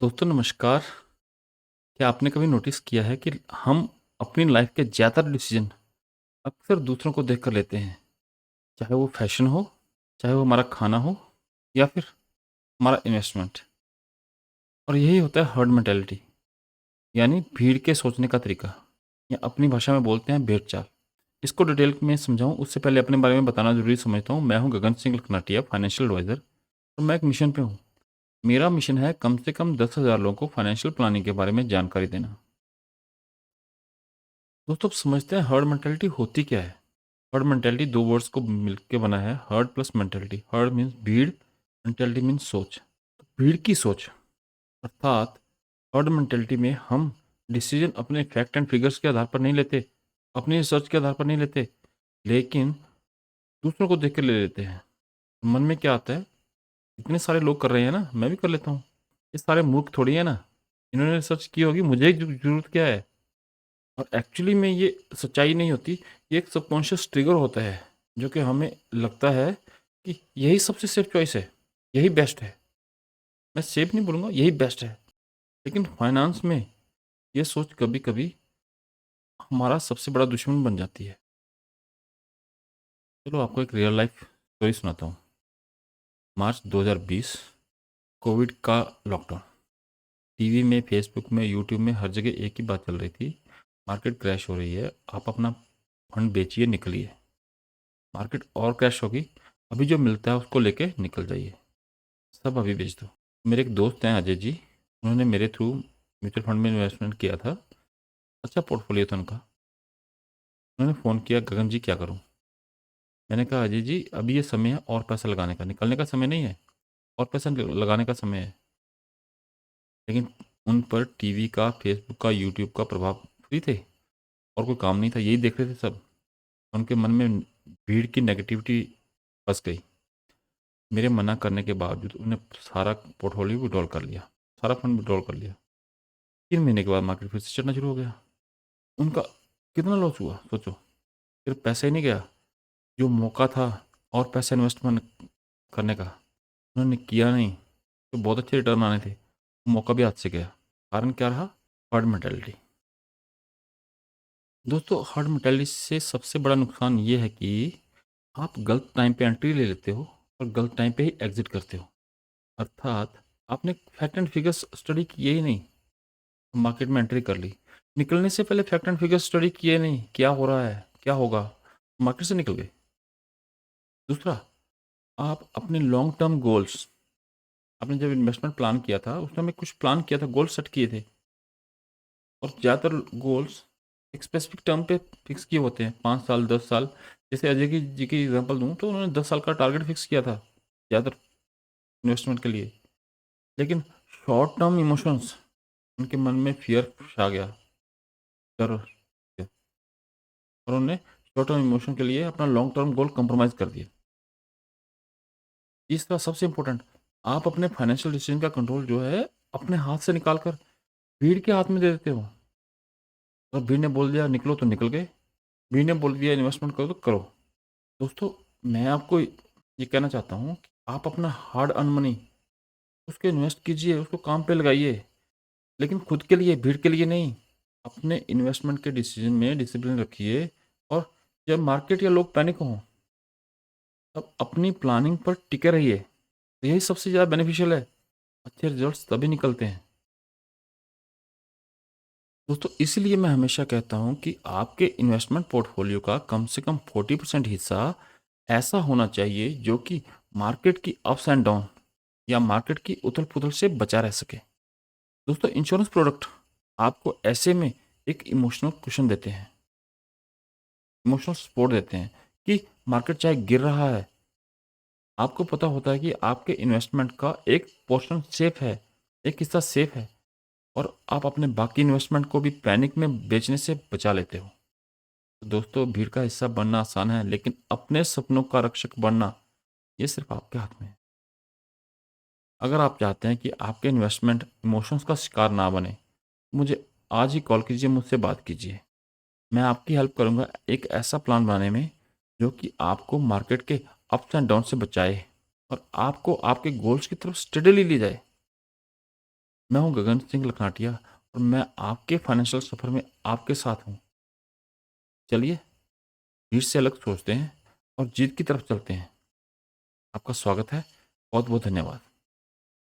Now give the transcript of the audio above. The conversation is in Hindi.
दोस्तों नमस्कार। क्या आपने कभी नोटिस किया है कि हम अपनी लाइफ के ज़्यादातर डिसीजन अक्सर दूसरों को देखकर लेते हैं? चाहे वो फैशन हो, चाहे वो हमारा खाना हो या फिर हमारा इन्वेस्टमेंट। और यही होता है हर्ड मेंटालिटी, यानी भीड़ के सोचने का तरीका, या अपनी भाषा में बोलते हैं भेड़ चाल। इसको डिटेल में समझाऊं उससे पहले अपने बारे में बताना ज़रूरी समझता हूँ। मैं हूँ गगन सिंह लखनाटिया, फाइनेंशियल एडवाइज़र, और मैं एक मिशन पे हूँ। मेरा मिशन है कम से कम 10,000 लोगों को फाइनेंशियल प्लानिंग के बारे में जानकारी देना। दोस्तों, अब समझते हैं हर्ड मेंटालिटी होती क्या है। हर्ड मेंटालिटी दो वर्ड्स को मिलकर बना है, heard plus mentality. Heard means भीड़, मेंटालिटी मीन्स सोच। तो भीड़ की सोच अर्थात हर्ड मेंटालिटी में हम डिसीजन अपने फैक्ट एंड फिगर्स के आधार पर नहीं लेते, अपनी रिसर्च के आधार पर नहीं लेते, लेकिन दूसरों को देख कर ले लेते हैं। मन में क्या आता है, इतने सारे लोग कर रहे हैं ना, मैं भी कर लेता हूँ। ये सारे मूर्ख थोड़ी है ना, इन्होंने रिसर्च की होगी, मुझे जरूरत क्या है। और एक्चुअली में ये सच्चाई नहीं होती, ये एक सबकॉन्शियस ट्रिगर होता है, जो कि हमें लगता है कि यही सबसे सेफ चॉइस है, यही बेस्ट है। मैं सेफ नहीं बोलूँगा, यही बेस्ट है। लेकिन फाइनेंस में ये सोच कभी कभी हमारा सबसे बड़ा दुश्मन बन जाती है। चलो आपको एक रियल लाइफ स्टोरी सुनाता हूँ। मार्च 2020, कोविड का लॉकडाउन। टीवी में, फेसबुक में, यूट्यूब में हर जगह एक ही बात चल रही थी, मार्केट क्रैश हो रही है, आप अपना फंड बेचिए, निकलिए। मार्केट और क्रैश होगी, अभी जो मिलता है उसको लेके निकल जाइए, सब अभी बेच दो। मेरे एक दोस्त हैं अजय जी, उन्होंने मेरे थ्रू म्यूचुअल फंड में इन्वेस्टमेंट किया था, अच्छा पोर्टफोलियो था उनका। उन्होंने फ़ोन किया, गगन जी क्या करूं? मैंने कहा अजय जी अभी ये समय है और पैसा लगाने का, निकलने का समय नहीं है, और पैसा लगाने का समय है। लेकिन उन पर टीवी का, फेसबुक का, यूट्यूब का प्रभाव फ्री थे, और कोई काम नहीं था, यही देख रहे थे सब। उनके मन में भीड़ की नेगेटिविटी फंस गई। मेरे मना करने के बावजूद उन्हें सारा पोर्टफोलियो विड्रॉल कर लिया, सारा फंड विड्रॉल कर लिया। 3 महीने के बाद मार्केट फिर से चढ़ना शुरू हो गया। उनका कितना लॉस हुआ सोचो। सिर्फ पैसा ही नहीं गया, जो मौका था और पैसा इन्वेस्टमेंट करने का उन्होंने किया नहीं, तो बहुत अच्छे रिटर्न आने थे, वो मौका भी हाथ से गया। कारण क्या रहा? Herd mentality. दोस्तों, हर्ड मेंटालिटी से सबसे बड़ा नुकसान ये है कि आप गलत टाइम पे एंट्री ले लेते हो और गलत टाइम पे ही एग्जिट करते हो। अर्थात आपने फैक्ट एंड फिगर्स स्टडी किए ही नहीं, मार्केट में एंट्री कर ली। निकलने से पहले फैक्ट एंड फिगर स्टडी किए नहीं, क्या हो रहा है, क्या होगा, मार्केट से निकल गए। दूसरा, आप अपने लॉन्ग टर्म गोल्स, आपने जब इन्वेस्टमेंट प्लान किया था उस टाइम में कुछ प्लान किया था, गोल सेट किए थे, और ज़्यादातर गोल्स एक स्पेसिफिक टर्म पे फिक्स किए होते हैं, 5 साल, 10 साल। जैसे अजय की जी की एग्जांपल दूं तो उन्होंने 10 साल का टारगेट फिक्स किया था ज़्यादातर इन्वेस्टमेंट के लिए। लेकिन शॉर्ट टर्म इमोशंस, उनके मन में फियर छा गया, डर, और उन्होंने शॉर्ट टर्म इमोशन के लिए अपना लॉन्ग टर्म गोल कंप्रोमाइज़ कर दिया। तीसरा सबसे इंपॉर्टेंट, आप अपने फाइनेंशियल डिसीजन का कंट्रोल जो है अपने हाथ से निकाल कर भीड़ के हाथ में दे देते हो। और भीड़ ने बोल दिया निकलो तो निकल गए, भीड़ ने बोल दिया इन्वेस्टमेंट करो तो करो। दोस्तों, मैं आपको ये कहना चाहता हूँ कि आप अपना हार्ड अर्न मनी उसको इन्वेस्ट कीजिए, उसको काम पे लगाइए, लेकिन खुद के लिए, भीड़ के लिए नहीं। अपने इन्वेस्टमेंट के डिसीजन में डिसिप्लिन रखिए, और जब मार्केट या लोग पैनिक हों तब अपनी प्लानिंग पर टिके रहिए। तो यही सबसे ज़्यादा बेनिफिशियल है, अच्छे रिजल्ट्स तभी निकलते हैं। दोस्तों, इसीलिए मैं हमेशा कहता हूँ कि आपके इन्वेस्टमेंट पोर्टफोलियो का कम से कम 40% हिस्सा ऐसा होना चाहिए जो कि मार्केट की अप्स एंड डाउन या मार्केट की उथल पुथल से बचा रह सके। दोस्तों, इंश्योरेंस प्रोडक्ट आपको ऐसे में एक इमोशनल कुशन देते हैं, इमोशनल सपोर्ट देते हैं कि मार्केट चाहे गिर रहा है, आपको पता होता है कि आपके इन्वेस्टमेंट का एक पोर्शन सेफ है, एक हिस्सा सेफ है, और आप अपने बाकी इन्वेस्टमेंट को भी पैनिक में बेचने से बचा लेते हो। तो दोस्तों, भीड़ का हिस्सा बनना आसान है, लेकिन अपने सपनों का रक्षक बनना ये सिर्फ आपके हाथ में है। अगर आप चाहते हैं कि आपके इन्वेस्टमेंट इमोशंस का शिकार ना बने, मुझे आज ही कॉल कीजिए, मुझसे बात कीजिए। मैं आपकी हेल्प करूंगा एक ऐसा प्लान बनाने में जो कि आपको मार्केट के अप्स एंड डाउन से बचाए और आपको आपके गोल्स की तरफ स्टेडली ले जाए। मैं हूं गगन सिंह लखनाटिया और मैं आपके फाइनेंशियल सफर में आपके साथ हूं। चलिए भीड़ से अलग सोचते हैं और जीत की तरफ चलते हैं। आपका स्वागत है। बहुत बहुत धन्यवाद।